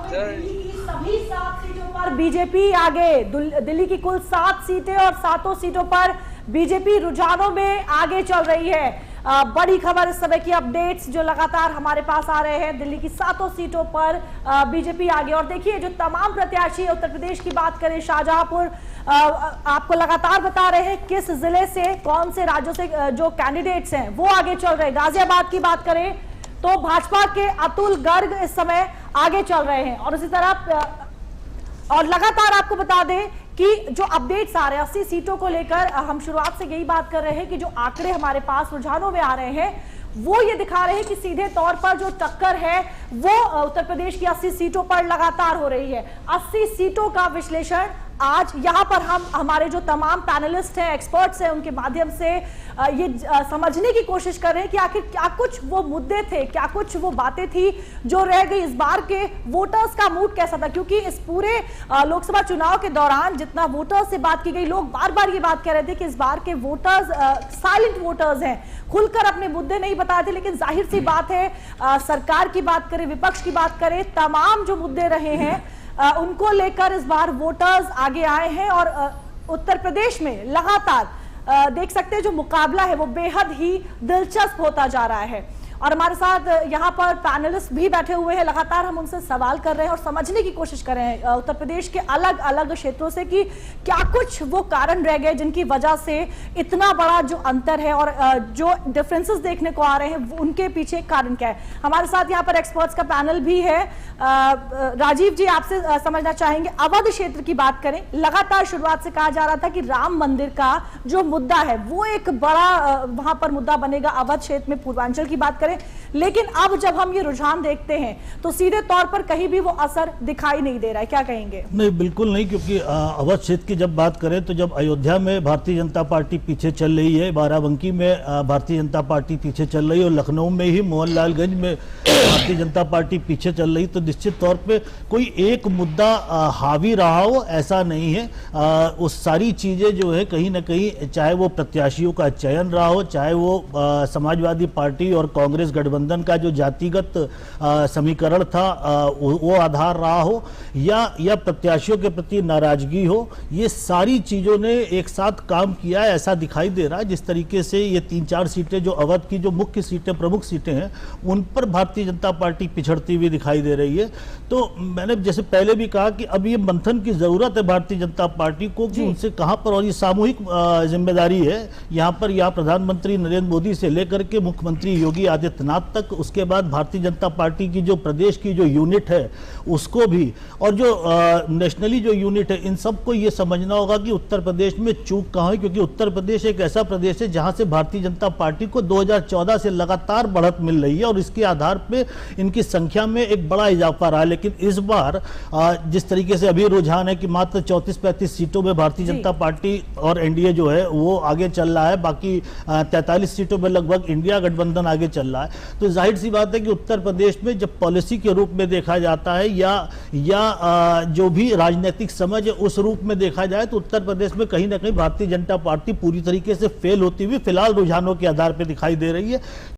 सभी 7 सीटों पर बीजेपी आगे। दिल्ली की कुल 7 सीटें और 7 सीटों पर बीजेपी रुझानों में आगे चल रही है। बड़ी खबर इस समय की अपडेट्स जो लगातार हमारे पास आ रहे हैं। दिल्ली की 7 सीटों पर बीजेपी आगे। और देखिए जो तमाम प्रत्याशी उत्तर प्रदेश की बात करें, शाहजहांपुर आपको लगातार बता रहे हैं किस जिले से, कौन से राज्यों से जो कैंडिडेट्स हैं वो आगे चल रहे हैं। गाजियाबाद की बात करें तो भाजपा के अतुल गर्ग इस समय आगे चल रहे हैं। और इसी तरह और लगातार आपको बता दें कि जो अपडेट्स आ रहे हैं 80 सीटों को लेकर, हम शुरुआत से यही बात कर रहे हैं कि जो आंकड़े हमारे पास रुझानों में आ रहे हैं वो ये दिखा रहे हैं कि सीधे तौर पर जो टक्कर है वो उत्तर प्रदेश की 80 सीटों पर लगातार हो रही है। 80 सीटों का विश्लेषण आज यहाँ पर हम हमारे जो तमाम पैनलिस्ट हैं, एक्सपर्ट्स हैं, उनके माध्यम से ये समझने की कोशिश कर रहे हैं कि आखिर क्या कुछ वो मुद्दे थे, क्या कुछ वो बातें थी जो रह गई। इस बार के वोटर्स का मूड कैसा था, क्योंकि इस पूरे लोकसभा चुनाव के दौरान जितना वोटर्स से बात की गई, लोग बार बार ये बात कह रहे थे कि इस बार के वोटर्स साइलेंट वोटर्स हैं, खुलकर अपने मुद्दे नहीं बताए थे। लेकिन जाहिर सी बात है, सरकार की बात करें, विपक्ष की बात करें, तमाम जो मुद्दे रहे हैं उनको लेकर इस बार वोटर्स आगे आए हैं। और उत्तर प्रदेश में लगातार देख सकते हैं जो मुकाबला है वो बेहद ही दिलचस्प होता जा रहा है। और हमारे साथ यहाँ पर पैनलिस्ट भी बैठे हुए हैं, लगातार हम उनसे सवाल कर रहे हैं और समझने की कोशिश कर रहे हैं उत्तर प्रदेश के अलग अलग क्षेत्रों से कि क्या कुछ वो कारण रह गए जिनकी वजह से इतना बड़ा जो अंतर है और जो डिफरेंसेस देखने को आ रहे हैं उनके पीछे कारण क्या है। हमारे साथ यहाँ पर एक्सपर्ट्स का पैनल भी है। राजीव जी, आपसे समझना चाहेंगे, अवध क्षेत्र की बात करें, लगातार शुरुआत से कहा जा रहा था कि राम मंदिर का जो मुद्दा है वो एक बड़ा वहां पर मुद्दा बनेगा अवध क्षेत्र में, पूर्वांचल की बात करें। लेकिन अब जब हम ये रुझान देखते हैं तो सीधे तौर पर कहीं भी वो असर दिखाई नहीं दे रहा है, क्या कहेंगे? नहीं, बिल्कुल नहीं, क्योंकि अवध क्षेत्र की जब बात करें तो जब अयोध्या में भारतीय जनता पार्टी पीछे चल रही है, बाराबंकी में भारतीय जनता पार्टी पीछे चल रही है और लखनऊ में ही मोहनलालगंज में भारतीय जनता पार्टी पीछे चल रही, तो निश्चित तौर पे कोई एक मुद्दा हावी रहा हो ऐसा नहीं है। उस सारी चीजें जो है कहीं ना कहीं, चाहे वो प्रत्याशियों का चयन रहा हो, चाहे वो समाजवादी पार्टी और कांग्रेस गठबंधन का जो जातिगत समीकरण था वो आधार रहा हो, या प्रत्याशियों के प्रति नाराजगी हो, ये सारी चीजों ने एक साथ काम किया है ऐसा दिखाई दे रहा है। जिस तरीके से ये 3-4 सीटें जो अवध की जो मुख्य सीटें, प्रमुख सीटें हैं, उन पर भारतीय जनता पार्टी पिछड़ती हुई दिखाई दे रही है। तो मैंने जैसे पहले भी कहा कि अब ये मंथन की जरूरत है भारतीय जनता पार्टी को कि उनसे कहां पर, और ये सामूहिक जिम्मेदारी है यहाँ पर, या प्रधानमंत्री नरेंद्र मोदी से लेकर के मुख्यमंत्री योगी आदित्यनाथ तक, उसके बाद भारतीय जनता पार्टी की जो प्रदेश की जो यूनिट है उसको भी, और जो नेशनली जो यूनिट है, इन सबको ये समझना होगा कि उत्तर प्रदेश में चूक कहाँ है। क्योंकि उत्तर प्रदेश एक ऐसा प्रदेश है जहां से भारतीय जनता पार्टी को 2014 से लगातार बढ़त मिल रही है और इसके आधार पे इनकी संख्या में एक बड़ा इजाफा रहा है। लेकिन इस बार जिस तरीके से अभी रुझान है कि मात्र 34-35 सीटों में भारतीय जनता पार्टी और एनडीए जो है वो आगे चल रहा है, बाकी 43 सीटों में लगभग इंडिया गठबंधन आगे चल रहा है। तो जाहिर सी बात है कि उत्तर प्रदेश में जब पॉलिसी के रूप में देखा जाता है या जो भी राजनीतिक समझ है उस रूप में देखा जाए तो उत्तर प्रदेश में कहीं ना कहीं भारतीय जनता पार्टी पूरी तरीके से फेल होती हुई फिलहाल रुझानों के आधार पर दिखाई दे रही है।